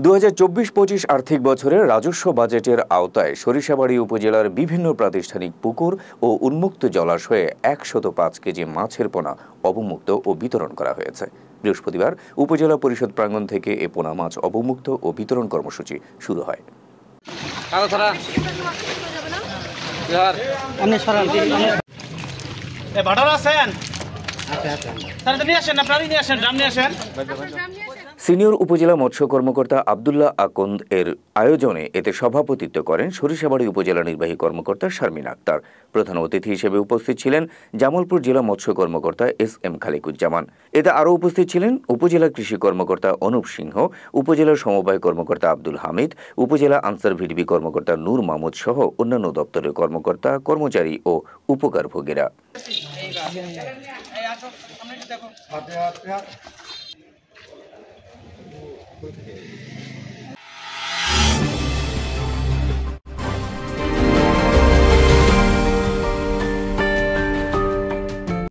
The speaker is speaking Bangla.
২০২৪-২৫ আর্থিক বছরের রাজস্ব বাজেটের আওতায় সরিষাবাড়ী উপজেলার বিভিন্ন প্রাতিষ্ঠানিক পুকুর ও উন্মুক্ত জলাশয়ে ১০৫ কেজি মাছের পোনা অবমুক্ত ও বিতরণ করা হয়েছে। বৃহস্পতিবার উপজেলা পরিষদ প্রাঙ্গণ থেকে এ পোনা মাছ অবমুক্ত ও বিতরণ কর্মসূচি শুরু হয়। সিনিয়র উপজেলা মৎস্য কর্মকর্তা আব্দুল্লাহ আকন্দ এর আয়োজনে এতে সভাপতিত্ব করেন সরিষাবাড়ী উপজেলা নির্বাহী কর্মকর্তা শারমিন আক্তার। প্রধান অতিথি হিসেবে উপস্থিত ছিলেন জামালপুর জেলা মৎস্য কর্মকর্তা এস.এম. খালিকুজ্জামান। এতে আরও উপস্থিত ছিলেন উপজেলা কৃষি কর্মকর্তা অনুপ সিংহ, উপজেলার সমবায় কর্মকর্তা আব্দুল হামিদ, উপজেলা আনসার ভিডিপি কর্মকর্তা নূর মাহমুদ সহ অন্যান্য দপ্তরের কর্মকর্তা, কর্মচারী ও উপকারভোগীরা।